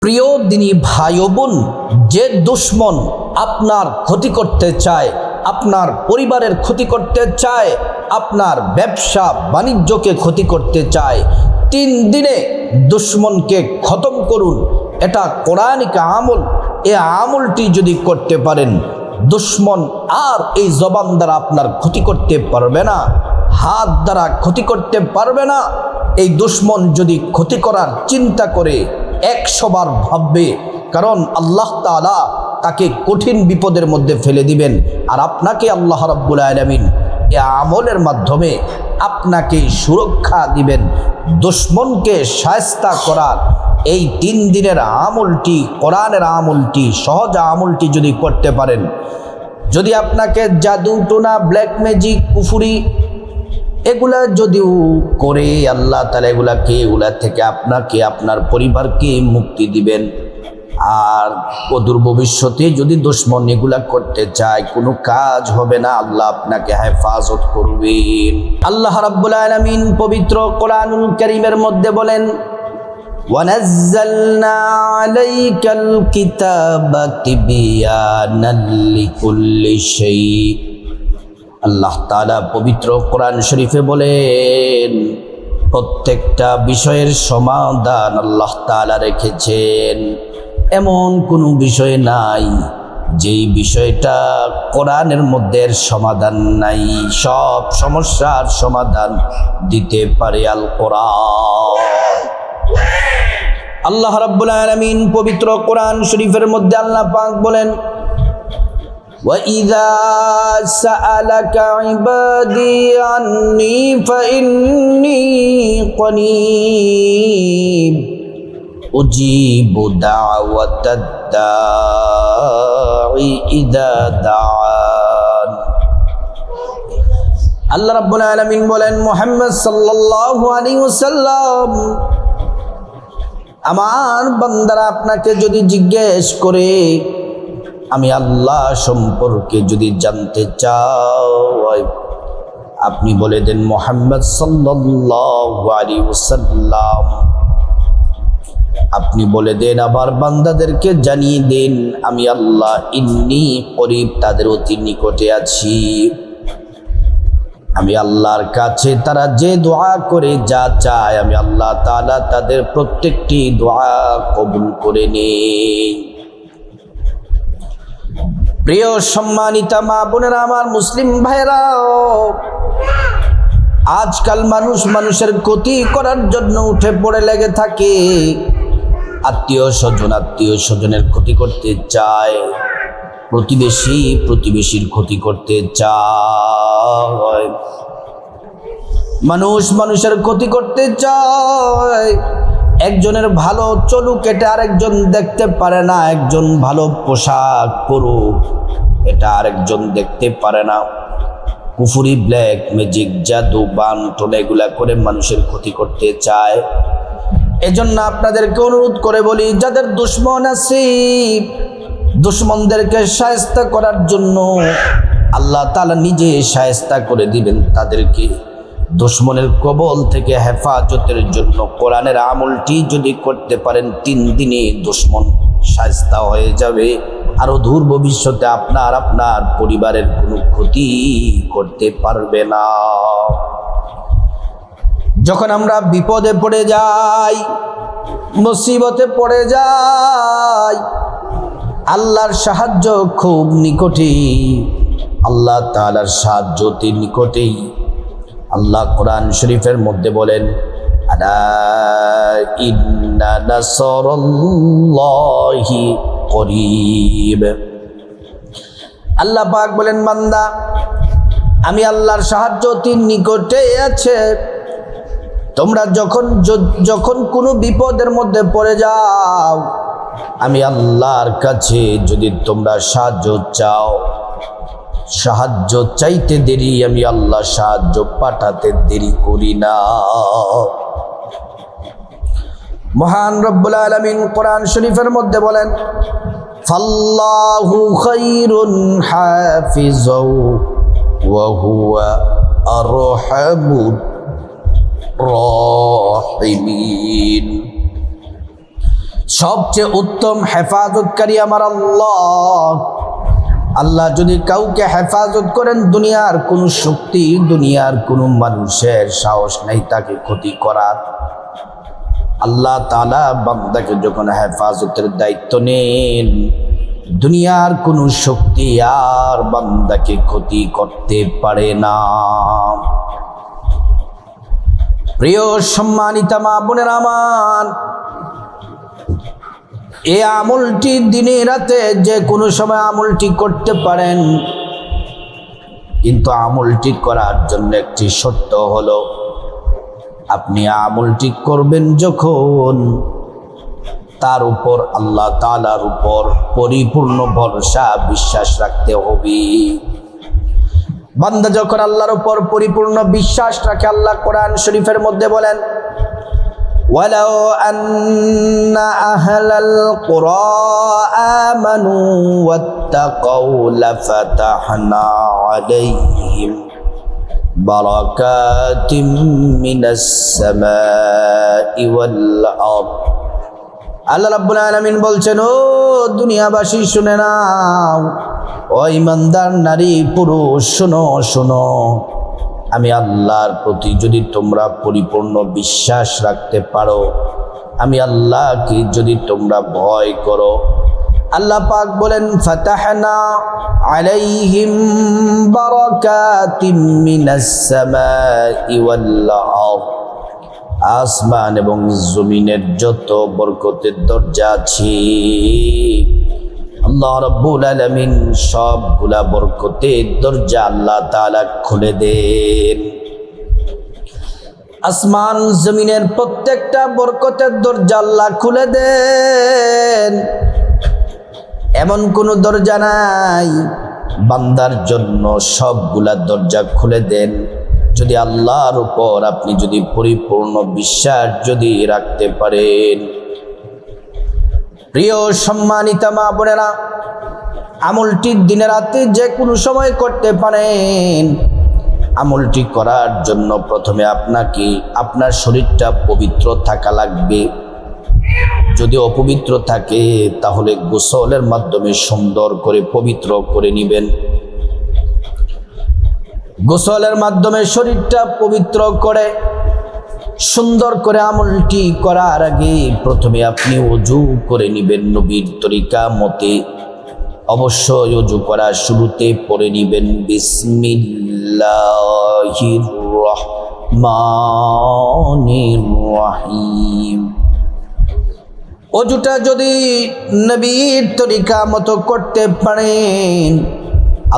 প্রিয় দিনী ভাই ও বোন, যে দুশমন আপনার ক্ষতি করতে চায়, আপনার পরিবারের ক্ষতি করতে চায়, আপনার ব্যবসা বাণিজ্যকে ক্ষতি করতে চায়, 3 দিনে দুশমনকে খতম করুন। এটা কোরআনিক আমল। এই আমলটি যদি করতে পারেন, দুশমন আর এই জবান দ্বারা আপনার ক্ষতি করতে পারবে না, হাত দ্বারা ক্ষতি করতে পারবে না। এই দুশমন যদি ক্ষতি করার চিন্তা করে 100 বার ভাববে, কারণ আল্লাহ তাআলা তাকে কঠিন বিপদের মধ্যে ফেলে দিবেন। আর আপনাকে আল্লাহ রাব্বুল আলামিন এই আমলের মাধ্যমে আপনাকে সুরক্ষা দিবেন। দুশমনকে শায়েস্তা করার এই 3 দিনের আমলটি, কোরআনের আমলটি, সহজ আমলটি যদি করতে পারেন, যদি আপনাকে জাদু টোনা, ব্ল্যাক ম্যাজিক, কুফরি এগুলা যদিও করে আল্লাহ তাআলা এগুলা থেকে আপনাকে, আপনার পরিবারকে মুক্তি দিবেন। আর অদূর ভবিষ্যতে যদি দুশমন এগুলা করতে চায়, কোনো কাজ হবে না, আল্লাহ আপনাকে হেফাজত করবেন। আল্লাহ রাব্বুল আলামিন পবিত্র কোরআনুল কারীমের মধ্যে বলেন, ওয়ানাজ্জালনা আলাইকাল কিতাবা তিবয়ানাল লিকুল্লি শাই। আল্লাহ তাআলা পবিত্র কোরআন শরীফে বলেন, প্রত্যেকটা বিষয়ের সমাধান আল্লাহ তাআলা রেখেছেন। এমন কোনো বিষয় নাই যেই বিষয়টা কোরআনের মধ্যে সমাধান নাই। সব সমস্যার সমাধান দিতে পারে আল কোরআন। আল্লাহ রাব্বুল আলামিন পবিত্র কোরআন শরীফের মধ্যে আল্লাহ পাক বলেন, وَإِذَا سَأَلَكَ عِبَادِي عَنِّي فَإِنِّي قَرِيبٌ أُجِيبُ دَعْوَةَ الدَّاعِ إِذَا دَعَانِ। আল্লাহ রাব্বুল আলামিন বলেন, মুহাম্মদ সাল্লাল্লাহু আলাইহি ওয়াসাল্লাম, আমার বান্দারা আপনাকে যদি জিজ্ঞেস করে, আমি আল্লাহ সম্পর্কে যদি জানতে চাও, আপনি বলে দেন, মুহাম্মদ সাল্লাল্লাহু আলাইহি ওয়াসাল্লাম, আপনি বলে দেন আবার বান্দাদেরকে জানিয়ে দেন, আমি আল্লাহ ইন্নী করিব, তাদের অতি নিকটে আছি। আমি আল্লাহর কাছে তারা যে দোয়া করে, যা চায়, আমি আল্লাহ তাআলা তাদের প্রত্যেকটি দোয়া কবুল করে নেই। প্রিয় সম্মানিতা মা বোনেরা, আমার মুসলিম ভাইরাও, আজকাল মানুষের ক্ষতি করার জন্য উঠে পড়ে লেগে থাকে। আত্মীয় স্বজনের ক্ষতি করতে চায়, প্রতিবেশীর ক্ষতি করতে চায়, মানুষের ক্ষতি করতে চায়। একজনের ভালো চলুক এটা আরেকজন দেখতে পারে না, একজন ভালো পোশাক পরুক এটা আরেকজন দেখতে পারে না। কুফরি, ব্ল্যাক ম্যাজিক, জাদু, বান টোনা এগুলা করে মানুষের ক্ষতি করতে চায়। এজন্য আপনাদেরকে অনুরোধ করে বলি, যাদের দুশমন আছে, দুশমনদেরকে শায়েস্তা করার জন্য আল্লাহ তাআলা নিজে শায়েস্তা করে দিবেন তাদেরকে। দুশমনের কবল থেকে হেফাজতের জন্য কোরআনের আমলটি যদি করতে পারেন, 3 দিনে দুশমন শায়েস্তা হয়ে যাবে। আরো দূর ভবিষ্যতে আপনার পরিবারের কোনো ক্ষতি করতে পারবে না। যখন আমরা বিপদে পড়ে যাই, মুসিবতে পড়ে যাই, আল্লাহর সাহায্য খুব নিকটেই, আল্লাহ তাআলার সাহায্য অতি নিকটেই। আল্লাহ কোরআন শরীফের মধ্যে বলেন, আলা ইন্না নাসরাল্লাহি করিব। আল্লাহ পাক বলেন, বান্দা, আমি আল্লাহর সাহায্য অতি নিকটে আছে। তোমরা যখন কোনো বিপদের মধ্যে পড়ে যাও, আমি আল্লাহর কাছে যদি তোমরা সাহায্য চাও, সাহায্য চাইতে দেরি, আমি আল্লাহ সাহায্য পাঠাতে দেরি করি না। মহান রব্বুল আলামিন কোরআন শরীফের মধ্যে বলেন, ফাল্লাহু খায়রুন হাফিজাও ওয়া হুয়া আরহামুর রাহিমিন। সবচেয়ে উত্তম হেফাজতকারী আমার আল্লাহ। আল্লাহ যদি কাউকে হেফাজত করেন, দুনিয়ার কোনো শক্তি, দুনিয়ার কোনো মানুষের সাহস নেই তাকে ক্ষতি করার। আল্লাহ তাআলা বান্দাকে যখন হেফাজতের দায়িত্ব নেন, দুনিয়ার কোনো শক্তি আর বান্দাকে ক্ষতি করতে পারে না। প্রিয় সম্মানিতা মা বোনেরা আমার, এই আমলটি দিনে রাতে যে কোনো সময় আমলটি করতে পারেন, কিন্তু আমলটি করার জন্য একটি শর্ত হলো, আপনি আমলটি করবেন যখন তার উপর, আল্লাহ তাআলার উপর পরিপূর্ণ ভরসা বিশ্বাস রাখতে হবে। বান্দা যখন আল্লাহর উপর পরিপূর্ণ বিশ্বাস রাখে, আল্লাহ কোরআন শরীফের মধ্যে বলেন, ওয়ালাউ আন্না আহলাল কুরা আমানু ওয়াত্তাকাউ লাফাতাহনা আলাইহিম বারাকাতিম মিনাস সামাই ওয়াল আরদ। আল্লাহ রাব্বুল আলামিন বলছেন, ও দুনিয়াবাসী শুনে নাও, ও ইমানদার নারী পুরুষ শোনো শোনো, আমি আল্লাহর প্রতি যদি তোমরা পরিপূর্ণ বিশ্বাস রাখতে পারো, আমি আল্লাহকে যদি তোমরা ভয় করো, আল্লাহ পাক বলেন, ফাতাহনা আলাইহিম বারাকাতিম মিনাস সামাই ওয়াল আরদ। আসমান এবং জমিনের যত বরকতের দরজা আছে, আল্লাহ রাব্বুল আলামিন সবগুলা বরকতের দরজা আল্লাহ তাআলা খুলে দেন। আসমান জমিনের প্রত্যেকটা বরকতের দরজা আল্লাহ খুলে দেন। এমন কোনো দরজা নাই, বান্দার জন্য সবগুলা দরজা খুলে দেন যদি আল্লাহর উপর আপনি যদি পরিপূর্ণ বিশ্বাস যদি রাখতে পারেন। প্রিয় সম্মানিতা মা বোনেরা, আমলটি দিনে রাতে যে কোনো সময় করতে পারেন। আমলটি করার জন্য প্রথমে আপনাকে আপনার শরীরটা পবিত্র থাকা লাগবে। যদি অপবিত্র থাকে তাহলে গোসলের মাধ্যমে সুন্দর করে পবিত্র করে নেবেন। গোসলের মাধ্যমে শরীরটা পবিত্র করে সুন্দর করে আমলটি করার আগে প্রথমে আপনি ওযু করে নেবেন নবীর তরিকা মতে। অবশ্যই ওযু করার শুরুতে পড়ে নেবেন বিসমিল্লাহির রহমানির রহিম। ওযুটা যদি নবীর তরিকা মতো করতে পারেন,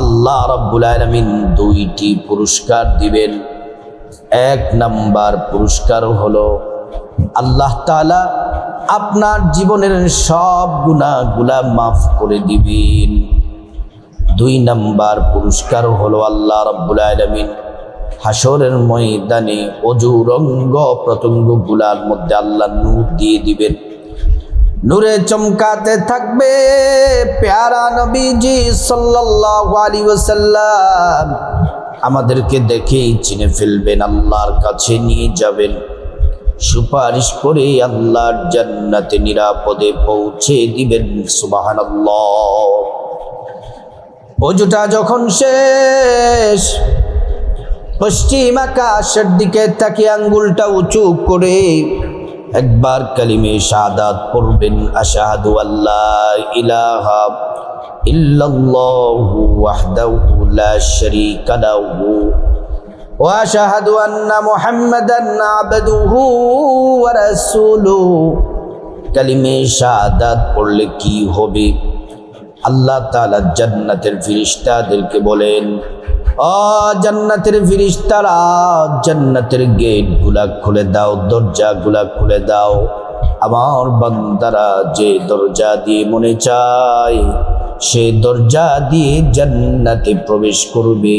আল্লাহ রাব্বুল আলামিন দুইটি পুরস্কার দিবেন। এক নাম্বার পুরস্কার হলো আল্লাহ তাআলা আপনার জীবনের সব গুনাহগুলা মাফ করে দিবেন। দুই নাম্বার পুরস্কার হলো আল্লাহ রাব্বুল আলামিন হাসরের ময়দানে ওযুর অঙ্গ প্রত্যঙ্গগুলার মধ্যে আল্লাহ নূর দিয়ে দিবেন। নূরে চমকাতে থাকবে। প্যারা নবীজি সাল্লাল্লাহু আলাইহি ওয়াসাল্লাম আমাদেরকে দেখেই চিনে ফেলবেন, আল্লাহর কাছে নিয়ে যাবেন, সুপারিশ করে আল্লাহর জান্নাতে নিরাপদে পৌঁছে দিবেন। সুবহানাল্লাহ। ওযুটা যখন শেষ, পশ্চিম আকাশের দিকে তাকিয়ে আঙ্গুলটা উঁচু করে একবার কালিমে শাহাদাত পড়বেন, আশহাদু আল্লা ইলাহা ইল্লাল্লাহু ওয়াহদাহু লা শারীকা লাহু ওয়া আশহাদু আন্না মুহাম্মাদান আবদুহু ওয়া রাসূলুহু। কালিমে শাহাদাত পড়লে কি হবে? আল্লাহ তাআলা জান্নাতের ফেরেশতাদেরকে বলেন, ও জান্নাতের ফেরেশতারা, জান্নাতের গেটগুলা খুলে দাও, দরজাগুলা খুলে দাও। আমার বান্দারা যে দরজা দিয়ে মনে চায় সে দরজা দিয়ে জান্নাতে প্রবেশ করবে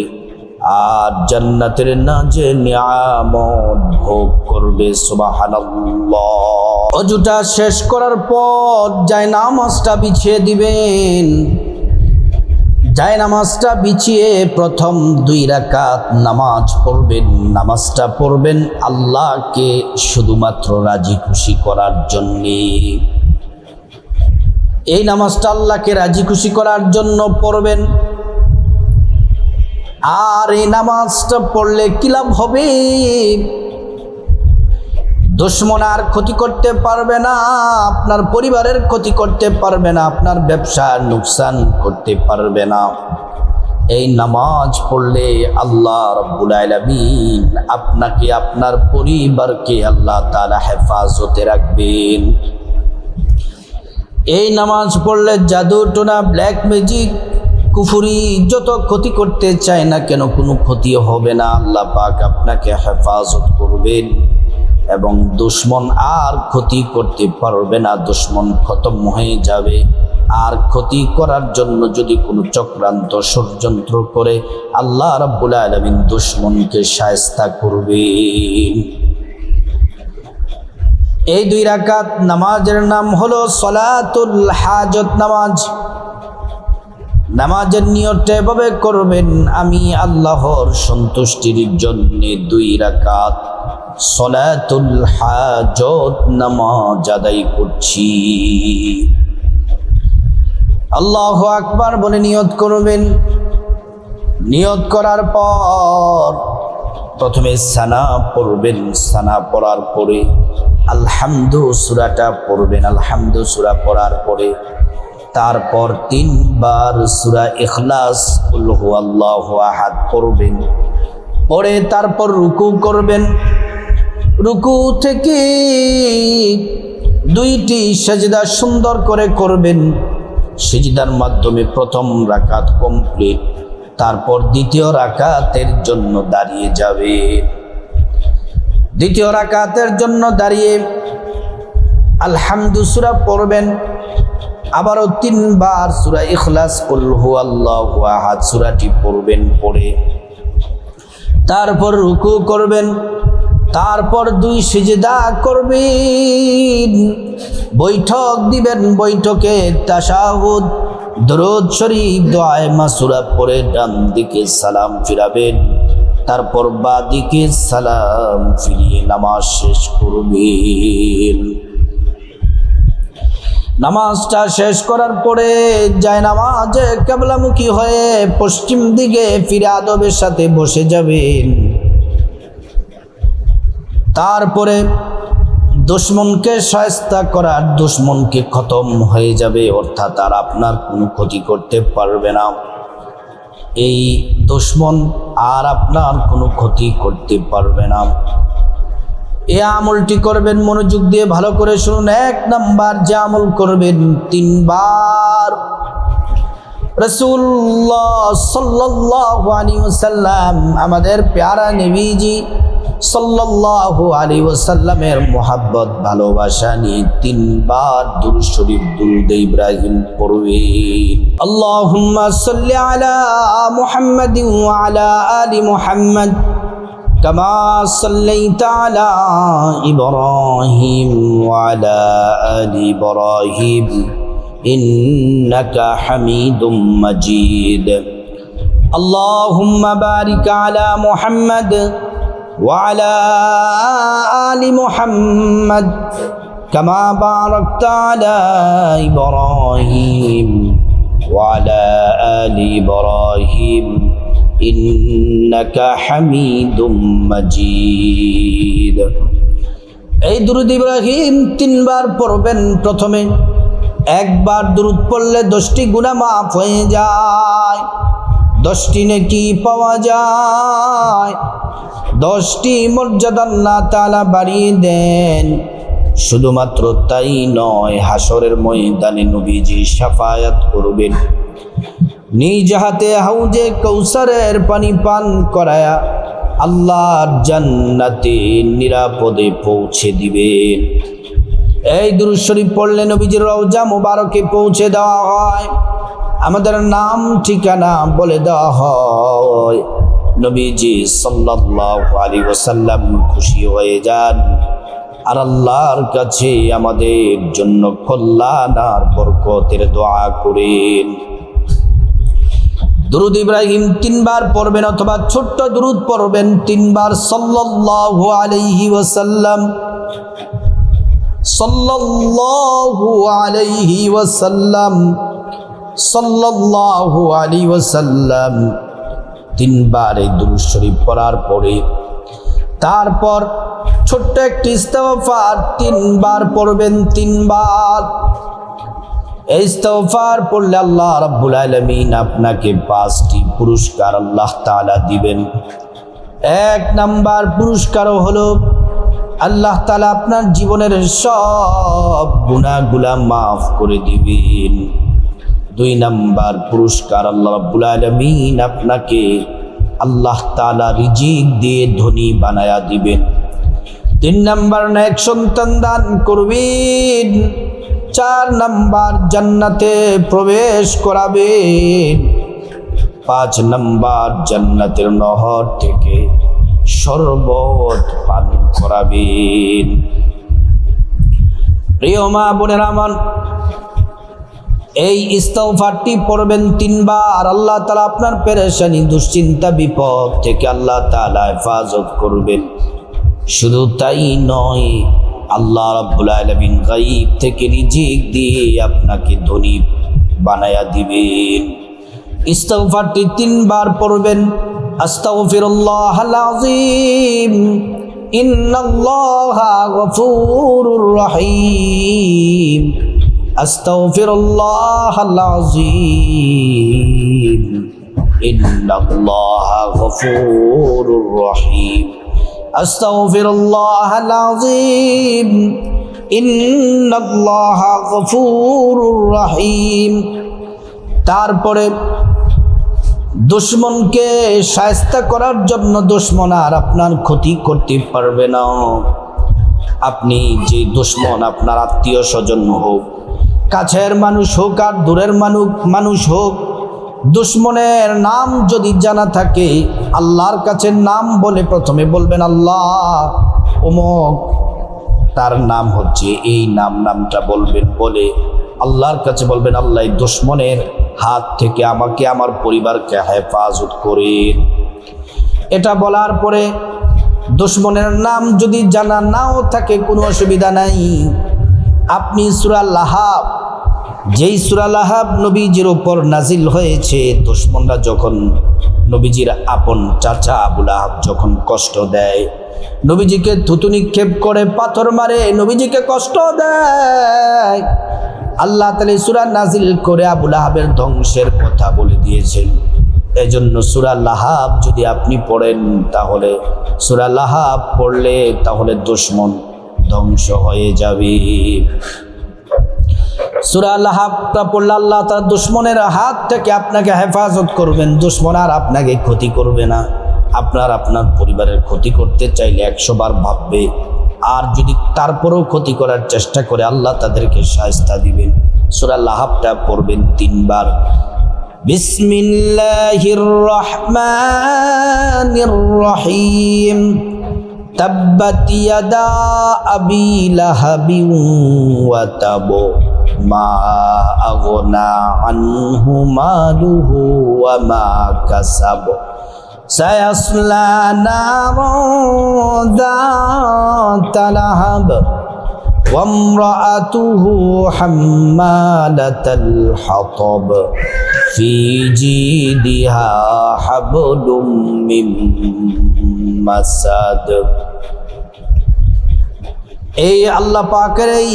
আর জান্নাতের নাজে নিয়ামত ভোগ করবে। সুবহানাল্লাহ। ওযুটা শেষ করার পর জায়নামাজটা বিছিয়ে দিবেন। জায়নামাজটা বিছিয়ে প্রথম 2 রাকাত নামাজ পড়বেন। নামাজটা পড়বেন আল্লাহকে শুধুমাত্র রাজি খুশি করার জন্যে। এই নামাজটা আল্লাহকে রাজি খুশি করার জন্য পড়বেন। আর এই নামাজটা পড়লে কি লাভ হবে? দুশমন আর ক্ষতি করতে পারবে না, আপনার পরিবারের ক্ষতি করতে পারবে না, আপনার ব্যবসার নুকসান করতে পারবে না। এই নামাজ পড়লে আল্লাহ রাব্বুল আলামিন আপনাকে আপনার পরিবারকে আল্লাহ তাআলা হেফাজতে রাখবেন। এই নামাজ পড়লে জাদু টোনা ব্ল্যাক ম্যাজিক কুফরি যত ক্ষতি করতে চায় না কেন কোনো ক্ষতি হবে না। আল্লাহ পাক আপনাকে হেফাজত করবেন এবং দুশমন আর ক্ষতি করতে পারবে না। দুশমন খতম হয়ে যাবে। আর ক্ষতি করার জন্য যদি কোনো চক্রান্ত ষড়যন্ত্র করে আল্লাহ রাব্বুল আলামিন দুশমনকে শায়েস্তা করবেন। এই 2 রাকাত নামাজের নাম হলো সলাতুল হাজত নামাজ। নামাজের নিয়তটা এভাবে করবেন, আমি আল্লাহর সন্তুষ্টির জন্য 2 রাকাত সলাতুল হাজত নামাজ আদায় করছি। আল্লাহু আকবার বলে নিয়ত করবেন। নিয়ত করার পর প্রথমে সানা পড়বেন। সানা পড়ার পরে আলহামদু সূরাটা পড়বেন। আলহামদু সূরা পড়ার পরে তারপর 3 বার সূরা ইখলাস কুল হুয়াল্লাহু আহাদ পড়বেন। পরে তারপর রুকু করবেন। রুকু থেকে 2টি সেজদা সুন্দর করে করবেন। সেজদার মাধ্যমে প্রথম রাকাত কমপ্লিট। তারপর দ্বিতীয় রাকাতের জন্য দাঁড়িয়ে যাবে। দ্বিতীয় রাকাতের জন্য দাঁড়িয়ে আলহামদু সূরা পড়বেন। আবারও 3 বার সূরা ইখলাস কুল হুয়াল্লাহু আহাদ সূরাটি পড়বেন। পড়ে তারপর রুকু করবেন। তারপর 2 সিজদা করবেন। বৈঠক দিবেন। বৈঠকে তাশাহুদ দরুদ শরীফ দোয়ায়ে মাসুরা পড়ে ডান দিকে সালাম ফিরাবেন। তারপর বাঁ দিকে সালাম ফিরিয়ে নামাজ শেষ করবেন। নামাজটা শেষ করার পরে যায় নামাজে কিবলামুখী হয়ে পশ্চিম দিকে ফিরে আদবের সাথে বসে যাবেন। তারপরে দুশমনকে শায়েস্তা করার, দুশমনকে খতম হয়ে যাবে, অর্থাৎ আর আপনার কোনো ক্ষতি করতে পারবে না। এই দুশমন আর আপনার কোনো ক্ষতি করতে পারবে না। এই আমলটি করবেন, মনোযোগ দিয়ে ভালো করে শুনুন। 1 নাম্বার যে আমল করবেন, 3 বার রাসূলুল্লাহ সাল্লাল্লাহু আলাইহি ওয়াসাল্লাম আমাদের প্যারা নবীজি সাল্লাল্লাহু আলাইহি ওয়াসাল্লামের মোহাব্বত ভালোবাসা নিয়ে 3 বার দুরূদ শরীফ দুরূদ ইব্রাহিম পড়বেন। আল্লাহুম্মা সাল্লি আলা মুহাম্মাদিন ওয়া আলা আলি মুহাম্মাদ কামা সাল্লাইতা আলা ইব্রাহিম ওয়া আলা আলি ইব্রাহিম ইন্নাকা হামিদুম মাজিদ। আল্লাহুম্মা বারিক আলা মুহাম্মাদ وعلى آل محمد كما باركت على إبراهيم وعلى آل إبراهيم إنك حميد مجيد। এই দুরূদ ইব্রাহিম 3 বার পড়বেন। প্রথমে 1 বার দুরূদ পড়লে 10টি গুনাহ মাফ হয়ে যায়, 10টি নেকি পাওয়া যায়, 10টি মর্যাদা আল্লাহ তাআলা বাড়িয়ে দেন। শুধুমাত্র তাই নয়, হাসরের ময়দানে নবীজি শাফায়াত করবেন। নিজ হাতে হাউজে কাউসারের পানি পান করায়া আল্লাহর জান্নাতে নিরাপদে পৌঁছে দিবেন। এই দুরূদ শরীফ পড়লে নবীজির রওজা মুবারকে পৌঁছে দেওয়া হয়, আমাদের নাম ঠিকানা বলে দেওয়া হয়। নবীজি সাল্লাল্লাহু আলাইহি ওয়াসাল্লাম খুশি হয়ে যান আর আল্লাহর কাছে আমাদের জন্য কল্যাণ আর বরকতের দোয়া করেন। দুরূদ ইব্রাহিম 3 বার পড়বেন অথবা ছোট্ট দুরূদ পড়বেন 3 বার সাল্লাল্লাহু আলাইহি ওয়াসাল্লাম সাল্লাল্লাহু আলাইহি ওয়াসাল্লাম, সাল্লাল্লাহু আলাইহি ওয়াসাল্লাম। তিনবার এই দুরূদ শরীফ পড়ার পরে তারপর ছোট্ট একটি ইস্তিগফার তিনবার পড়বেন। তিনবার এই ইস্তিগফার পড়লে আল্লাহ রাব্বুল আলামিন আপনাকে 5টি পুরস্কার আল্লাহ তাআলা দিবেন। এক নাম্বার পুরস্কার হলো আল্লাহ তাআলা আপনার জীবনের সব গুনাহগুলা মাফ করে দিবেন। 2 নাম্বার পুরস্কার আল্লাহ রাব্বুল আলামিন আপনাকে আল্লাহ তাআলা রিজিক দিয়ে ধনী বানায়া দিবেন। 3 নাম্বার নেক সন্তান দান করবেন। 4 নাম্বার জান্নাতে প্রবেশ করাবেন। 5 নাম্বার জান্নাতের নহর থেকে শরবত পান করাবেন। প্রিয় মা বোনেরা আমার, এই ইস্তিগফারটি পড়বেন 3 বার। আল্লাহ তাআলা আপনার পেরেশানি, দুশ্চিন্তা, বিপদ থেকে আল্লাহ তাআলা হেফাজত করবেন। শুধু তাই নয়, আল্লাহ রাব্বুল আলামিন গায়ব থেকে রিজিক দিয়ে আপনাকে ধনী বানায়া দিবেন। ইস্তিগফারটি 3 বার পড়বেন। আস্তাগফিরুল্লাহাল আযীম, ইন্নাল্লাহা গফুরুর রহিম। আস্তাগফিরুল্লাহাল আযীম, ইন্নাল্লাহা গফুরুর রহিম। আস্তাগফিরুল্লাহাল আযীম, ইন্নাল্লাহা গফুরুর রহিম। তারপরে দুশমনকে শায়েস্তা করার জন্য দুশমন আর আপনার ক্ষতি করতে পারবে না। আপনি যে দুশমন, আপনার আত্মীয় স্বজন হোক, কাছের মানুষ হোক আর দূরের মানুষ হোক, দুশমনের নাম যদি জানা থাকে, আল্লাহর কাছে নাম বলে প্রথমে বলবেন আল্লাহ অমুক, তার নাম হচ্ছে এই নামটা বলবেন। বলে আল্লাহর কাছে বলবেন আল্লাহ দুশমনের হাত থেকে আমাকে, আমার পরিবারকে হেফাজত করেন। এটা বলার পরে দুশমনের নাম যদি জানা নাও থাকে কোনো অসুবিধা নাই, আপনি সূরা লাহাব, যেই সূরা লাহাব নবীজির উপর নাজিল হয়েছে, দুশমনরা যখন নবীজির আপন চাচা আবু লাহাব যখন কষ্ট দেয়, নবীজিকে থুতু নিক্ষেপ করে, পাথর মারে, নবীজিকে কষ্ট দেয়, আল্লাহ তাআলা সূরা নাজিল করে আবু লাহাবের ধ্বংসের কথা বলে দিয়েছেন। এজন্য সূরা লাহাব যদি আপনি পড়েন, তাহলে সূরা লাহাব পড়লে তাহলে দুশমন ধ্বংস হয়ে যাবে। সূরা লাহাবটা পড়লে আল্লাহ তাআলা দুশমনের হাত থেকে আপনাকে হেফাজত করবেন। দুশমন আর আপনাকে ক্ষতি করবে না। আপনার পরিবারের ক্ষতি করতে চাইলে 100 বার ভাববে, আর যদি তারপরেও ক্ষতি করার চেষ্টা করে আল্লাহ তাদেরকে শায়েস্তা দিবেন। সূরা লাহাবটা পড়বেন 3 বার। বিসমিল্লাহির রহমানির রহিম। তাব্বাত ইয়াদা আবি লাহাবিন ওয়া তাব, মা আগনা আনহু মালুহু ওয়া মা কাসাব, সায়াসলা নারান যাতা লাহাব, ওয়া ইমরাআতুহু হাম্মালাতাল হাতাব, ফি জিদিহা হাবলুম মিন মাসাদ। এই আল্লাহ পাকের এই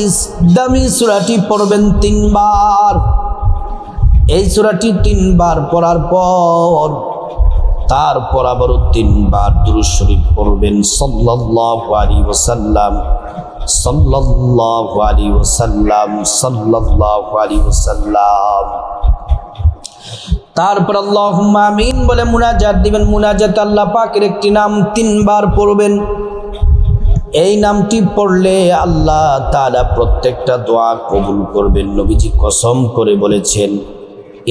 দামি সূরাটি পড়বেন 3 বার। এই সূরাটি 3 বার পড়ার পর তারপর আবারও 3 বার দুরূদ শরীফ পড়বেন সাল্লাল্লাহু আলাইহি ওয়াসাল্লাম, সাল্লাল্লাহু আলাইহি ওয়াসাল্লাম, সাল্লাল্লাহু আলাইহি ওয়াসাল্লাম। তারপর আল্লাহুম্মা আমিন বলে মুনাজাত দিবেন। মুনাজাত আল্লাহ পাকের একটি নাম 3 বার পড়বেন। এই নামটি পড়লে আল্লাহ তাআলা প্রত্যেকটা দোয়া কবুল করবেন। নবীজি কসম করে বলেছেন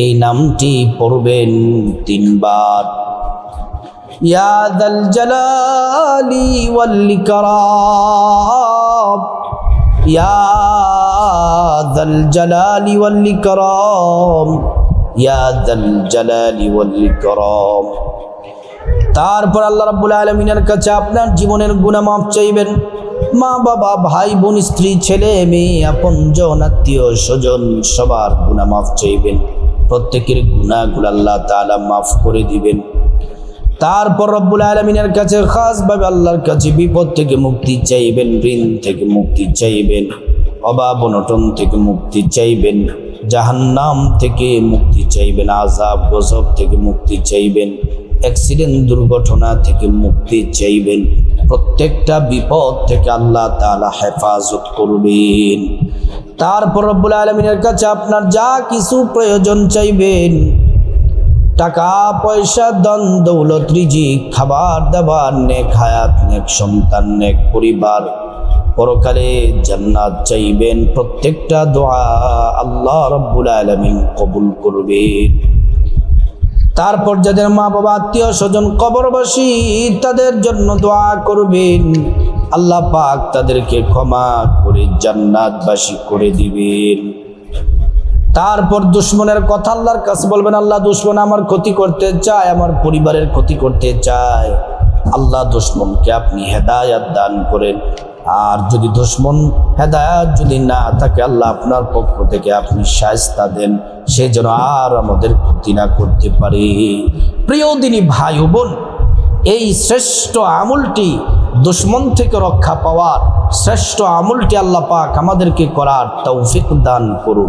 এই নামটি পড়বেন 3 বার। ইয়া যাল জালালি ওয়াল ইকরাম, ইয়া যাল জালালি ওয়াল ইকরাম, ইয়া যাল জালালি ওয়াল ইকরাম। তারপর আল্লাহ রাব্বুল আলামিনের কাছে আপনার জীবনের গুনাহ মাফ চাইবেন। মা বাবা, ভাই বোন, স্ত্রী, ছেলে মেয়ে, আপনজন, আত্মীয় স্বজন সবার গুনাহ মাফ চাইবেন। প্রত্যেকের গুনাহগুলো আল্লাহ তাআলা মাফ করে দিবেন। তারপর রব্বুল আলামিনের কাছে খাসভাবে আল্লাহর কাছে বিপদ থেকে মুক্তি চাইবেন, ঋণ থেকে মুক্তি চাইবেন, অভাব অনটন থেকে মুক্তি চাইবেন, জাহান্নাম থেকে মুক্তি চাইবেন, আযাব গজব থেকে মুক্তি চাইবেন, অ্যাক্সিডেন্ট দুর্ঘটনা থেকে মুক্তি চাইবেন। প্রত্যেকটা বিপদ থেকে আল্লাহ তাআলা হেফাজত করবেন। তারপর রব্বুল আলামিনের কাছে আপনার যা কিছু প্রয়োজন চাইবেন, টাকা পয়সা, ধন দৌলত, রিজিক, খাবার দাবার, নেক হায়াত, নেক সন্তান, নেক পরিবার, পরকালে জান্নাত চাইবেন। প্রত্যেকটা দোয়া আল্লাহ রাব্বুল আলামিন কবুল করবেন। তারপর যাদের মা বাবা, আত্মীয় স্বজন কবরবাসী, তাদের জন্য দোয়া করবেন, আল্লাহ পাক তাদেরকে ক্ষমা করে জান্নাতবাসী করে দিবেন। তারপর দুশ্মনের কথা আল্লাহর কাছে বলবেন, আল্লাহ দুশ্মন আমার ক্ষতি করতে চায়, আমার পরিবারের ক্ষতি করতে চায়, আল্লাহ দুশ্মনকে আপনি হেদায়াত দান করেন। আর যদি দুশ্মন হেদায়াত যদি না থাকে, আল্লাহ আপনার পক্ষ থেকে আপনি শায়েস্তা দেন, সে যেন আর আমাদের ক্ষতি না করতে পারে। প্রিয় দিনী ভাই ও বোন, এই শ্রেষ্ঠ আমলটি, দুশ্মন থেকে রক্ষা পাওয়ার শ্রেষ্ঠ আমলটি আল্লাহ পাক আমাদেরকে করার তৌফিক দান করুন।